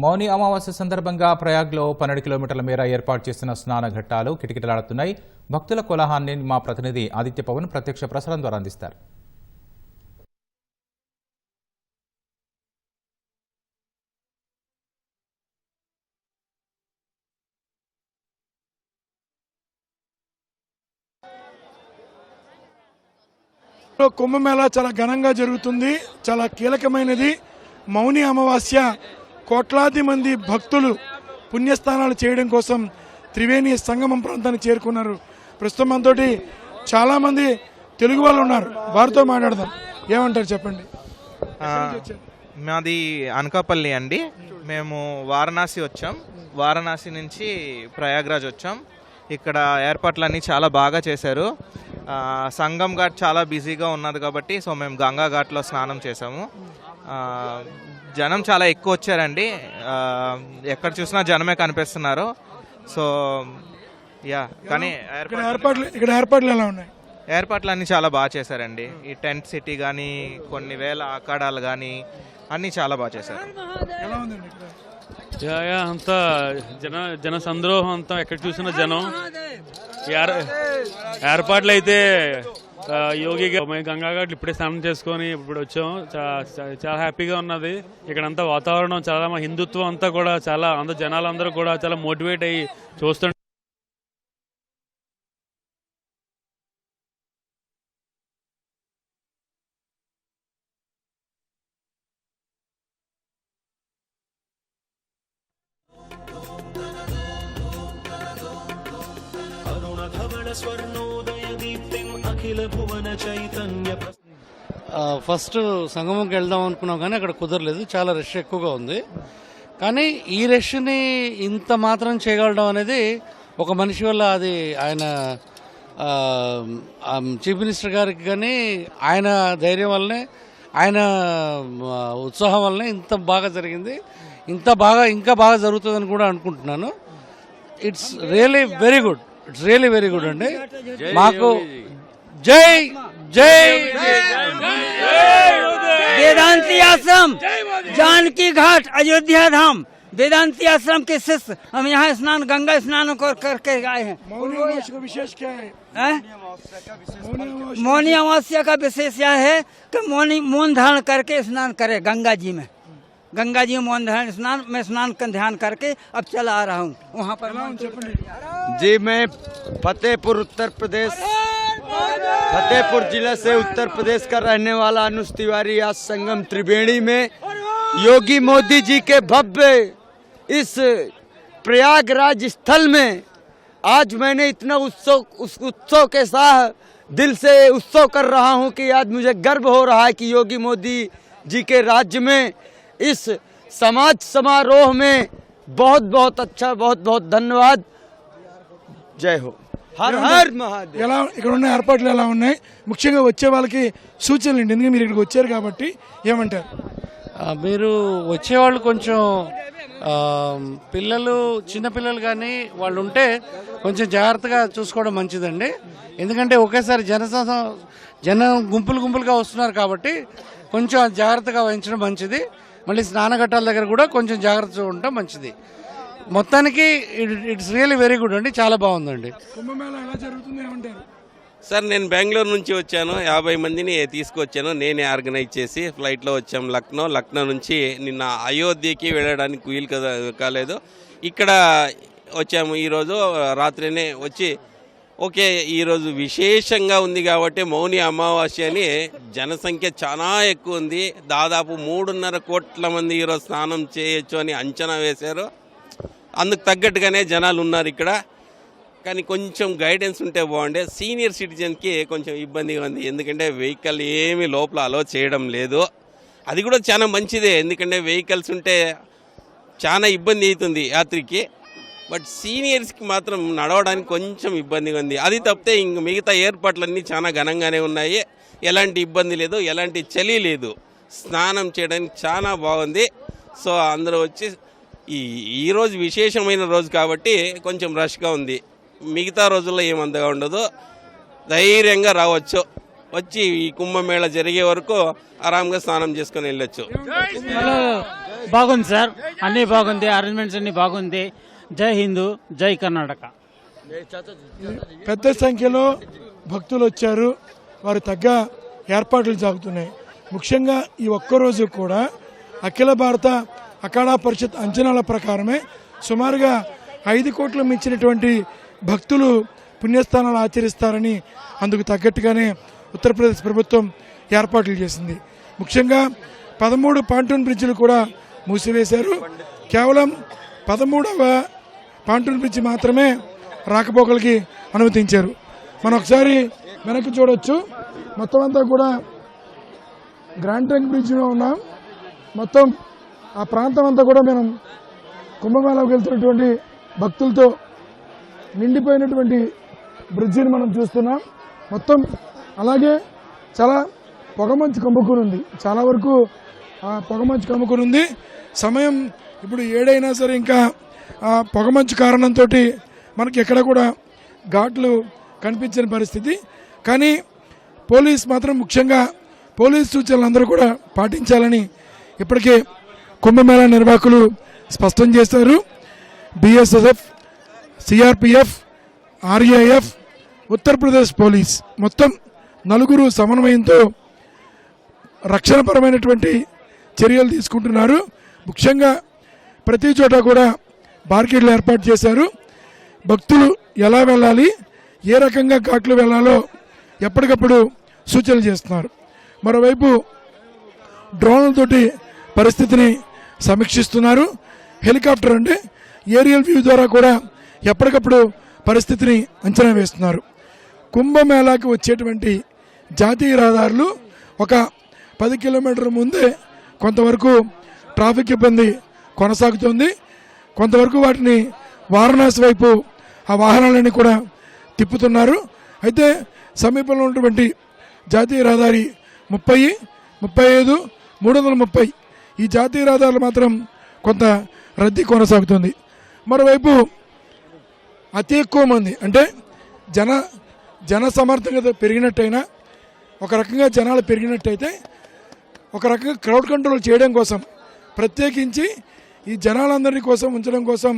మౌని అమావాస్య సందర్భంగా ప్రయాగ్లో 12 కిలోమీటర్ల మేర ఏర్పాటు చేసిన స్నాన ఘట్టాలు కిటకిటలాడుతున్నాయి. భక్తుల కోలాహాన్ని మా ప్రతినిధి ఆదిత్య పవన్ ప్రత్యక్ష ప్రసారం ద్వారా అందిస్తారు. కుంభమేళా చాలా ఘనంగా జరుగుతుంది. చాలా కీలకమైనది. మౌని అమావాస్య కోట్లాది మంది భక్తులు పుణ్యస్నానాలు చేయడం కోసం త్రివేణి సంగమం ప్రాంతానికి చేరుకున్నారు. ప్రస్తుతం మనతోటి చాలా మంది తెలుగు వాళ్ళు ఉన్నారు, వారితో మాట్లాడదాం. ఏమంటారు చెప్పండి. మాది అనకాపల్లి అండి. మేము వారణాసి వచ్చాం. వారణాసి నుంచి ప్రయాగ్రాజ్ వచ్చాం. ఇక్కడ ఏర్పాట్లన్నీ చాలా బాగా చేశారు. సంగం ఘాట్ చాలా బిజీగా ఉన్నది కాబట్టి సో మేము గంగా ఘాట్లో స్నానం చేసాము. జనం చాలా ఎక్కువ వచ్చారండి. ఎక్కడ చూసినా జనమే కనిపిస్తున్నారు. సో కానీ ఏర్పాట్లు ఎలా ఉన్నాయి? ఏర్పాట్లు అన్నీ చాలా బాగా చేశారండి. ఈ టెంట్ సిటీ కానీ కొన్ని వేల అఖాడాలు కానీ అన్నీ చాలా బాగా చేశారు. అంతా జన సంద్రోహం అంతా ఎక్కడ చూసినా జనం. ఏర్పాట్లు అయితే యోగిగా గంగాఘాట్లు ఇప్పుడే స్నానం చేసుకొని ఇప్పుడు వచ్చాం. చాలా హ్యాపీగా ఉన్నది. ఇక్కడంతా వాతావరణం చాలా హిందుత్వం అంతా కూడా చాలా అందరూ జనాలందరూ కూడా చాలా మోటివేట్ అయ్యి చూస్తుంటారు. ఫస్ట్ సంగమంకి వెళ్దాం అనుకున్నాం కానీ అక్కడ కుదరలేదు. చాలా రష్ ఎక్కువగా ఉంది. కానీ ఈ రష్ని ఇంత మాత్రం చేయగలడం అనేది ఒక మనిషి వల్ల, అది ఆయన చీఫ్ మినిస్టర్ గారికి కానీ ఆయన ధైర్యం వల్లనే, ఆయన ఉత్సాహం వల్లనే ఇంత బాగా జరిగింది. ఇంకా బాగా జరుగుతుందని కూడా అనుకుంటున్నాను. It's really very good. It's really very good అండి. మాకు జై జై वेदांती आश्रम, जानकी घाट, अयोध्या धाम, वेदांती आश्रम के शिष्य हम यहाँ स्नान, गंगा स्नान करके आए हैं। विशेष क्या है? मौनी अमावस्या का विशेष यह है कि मौन धारण करके स्नान करे गंगा जी में। गंगा जी में मौन धारण स्नान में स्नान का ध्यान करके अब चला आ रहा हूँ वहाँ पर। जी मैं फतेहपुर जिला से उत्तर प्रदेश का रहने वाला अनुज तिवारी आज संगम त्रिवेणी में योगी मोदी जी के भव्य इस प्रयागराज स्थल में आज मैंने इतना उत्सव के साथ दिल से उत्सव कर रहा हूं कि आज मुझे गर्व हो रहा है कि योगी मोदी जी के राज्य में इस समाज समारोह में बहुत बहुत अच्छा, बहुत बहुत धन्यवाद. जय हो. Her her Mahadev. ఎలా ఇక్కడ ఉన్న ఏర్పాట్లు ఎలా ఉన్నాయి? ముఖ్యంగా వచ్చే వాళ్ళకి సూచనలు ఏంటి? ఎందుకంటే మీరు ఇక్కడికి వచ్చారు కాబట్టి ఏమంటారు? మీరు వచ్చేవాళ్ళు కొంచెం చిన్నపిల్లలు కానీ వాళ్ళు ఉంటే కొంచెం జాగ్రత్తగా చూసుకోవడం మంచిదండి. ఎందుకంటే ఒకేసారి జనం గుంపులుగా వస్తున్నారు కాబట్టి కొంచెం జాగ్రత్తగా వహించడం మంచిది. మళ్ళీ స్నానఘట్టాల దగ్గర కూడా కొంచెం జాగ్రత్త ఉండటం మంచిది. మొత్తానికి ఇట్స్ రియల్లీ వెరీ గుడ్ అండి. చాలా బాగుందండి. కుంభమేళా ఎలా జరుగుతుంది ఏమంటారు? సార్ నేను బెంగళూరు నుంచి వచ్చాను. 50 మందిని తీసుకొచ్చాను. నేనే ఆర్గనైజ్ చేసి ఫ్లైట్లో వచ్చాం లక్నో నుంచి. నిన్న అయోధ్యకి వెళ్ళడానికి వీలు కాలేదు. ఇక్కడ వచ్చాము. ఈరోజు రాత్రినే వచ్చి ఓకే ఈరోజు విశేషంగా ఉంది కాబట్టి మౌని అమావాస్య అని జనసంఖ్య చాలా ఎక్కువ ఉంది. దాదాపు 3.5 కోట్ల మంది ఈరోజు స్నానం చేయొచ్చు అని అంచనా వేశారు. అందుకు తగ్గట్టుగానే జనాలు ఉన్నారు ఇక్కడ. కానీ కొంచెం గైడెన్స్ ఉంటే బాగుండే. సీనియర్ సిటిజన్కి కొంచెం ఇబ్బందిగా ఉంది. ఎందుకంటే వెహికల్ ఏమీ లోపల అలో చేయడం లేదు. అది కూడా చాలా మంచిదే, ఎందుకంటే వెహికల్స్ ఉంటే చాలా ఇబ్బంది అవుతుంది యాత్రికి. బట్ సీనియర్స్కి మాత్రం నడవడానికి కొంచెం ఇబ్బందిగా ఉంది. అది తప్పితే ఇంక మిగతా ఏర్పాట్లన్నీ చాలా ఘనంగానే ఉన్నాయి. ఎలాంటి ఇబ్బంది లేదు, ఎలాంటి చలి లేదు. స్నానం చేయడానికి చాలా బాగుంది. సో అందరూ వచ్చి ఈరోజు విశేషమైన రోజు కాబట్టి కొంచెం రష్గా ఉంది. మిగతా రోజుల్లో ఏమంతగా ఉండదు. ధైర్యంగా రావచ్చు. వచ్చి ఈ కుంభమేళ జరిగే వరకు ఆరాంగా స్నానం చేసుకొని వెళ్ళొచ్చు. బాగుంది సార్, అన్నీ బాగుంది, అరేంజ్మెంట్స్ అన్ని బాగుంది. జై హిందూ, జై కర్ణాటక. పెద్ద సంఖ్యలో భక్తులు వచ్చారు, వారు తగ్గ ఏర్పాట్లు సాగుతున్నాయి. ముఖ్యంగా ఈ ఒక్కరోజు కూడా అఖిల భారత అఖాడా పరిషత్ అంచనాల ప్రకారమే సుమారుగా 5 కోట్ల మించినటువంటి భక్తులు పుణ్యస్థానాలు ఆచరిస్తారని, అందుకు తగ్గట్టుగానే ఉత్తరప్రదేశ్ ప్రభుత్వం ఏర్పాట్లు చేసింది. ముఖ్యంగా 13 పాంటూన్ బ్రిడ్జిలు కూడా మూసివేశారు. కేవలం 13వ పాంటూన్ బ్రిడ్జి మాత్రమే రాకపోకలకి అనుమతించారు. మనం ఒకసారి వెనక్కి చూడొచ్చు. మొత్తం అంతా కూడా గ్రాండ్ ట్రంక్ బ్రిడ్జిలో ఉన్నాం. మొత్తం ఆ ప్రాంతం అంతా కూడా మనం కుంభమేళాకు వెళ్తున్నటువంటి భక్తులతో నిండిపోయినటువంటి బ్రిడ్జిని మనం చూస్తున్నాం. మొత్తం అలాగే చాలా పొగమంచు కమ్ముకుని ఉంది, చాలా వరకు పొగమంచు కమ్ముకుని ఉంది. సమయం ఇప్పుడు 7 అయినా సరే ఇంకా పొగమంచు కారణంతో మనకి ఎక్కడ కూడా ఘాట్లు కనిపించని పరిస్థితి. కానీ పోలీస్ మాత్రం, ముఖ్యంగా పోలీస్ సూచనలు అందరూ కూడా పాటించాలని ఇప్పటికే కుంభమేళా నిర్వాహకులు స్పష్టం చేశారు. BSF, CRPF, RAF, Uttar Pradesh police మొత్తం 4 సమన్వయంతో రక్షణపరమైనటువంటి చర్యలు తీసుకుంటున్నారు. ముఖ్యంగా ప్రతి చోట కూడా బార్కెట్లు ఏర్పాటు చేశారు. భక్తులు ఎలా వెళ్ళాలి, ఏ రకంగా ఘాట్లు వెళ్ళాలో ఎప్పటికప్పుడు సూచనలు చేస్తున్నారు. మరోవైపు డ్రోన్లతోటి పరిస్థితిని సమీక్షిస్తున్నారు. హెలికాప్టర్ అంటే ఏరియల్ వ్యూ ద్వారా కూడా ఎప్పటికప్పుడు పరిస్థితిని అంచనా వేస్తున్నారు. కుంభమేళాకి వచ్చేటువంటి జాతీయ రహదారులు ఒక 10 కిలోమీటర్ల ముందే కొంతవరకు ట్రాఫిక్ ఇబ్బంది కొనసాగుతుంది. కొంతవరకు వాటిని వారణాసి వైపు ఆ వాహనాలన్నీ కూడా తిప్పుతున్నారు. అయితే సమీపంలో ఉన్నటువంటి జాతీయ రహదారి 30, 35, 330 ఈ జాతీయ రహదారులు మాత్రం కొంత రద్దీ కొనసాగుతుంది. మరోవైపు అతి ఎక్కువ మంది అంటే జన సమర్థకత పెరిగినట్టయినా, ఒక రకంగా జనాలు పెరిగినట్టయితే, ఒక రకంగా క్రౌడ్ కంట్రోల్ చేయడం కోసం ప్రత్యేకించి ఈ జనాలందరినీ కోసం ఉంచడం కోసం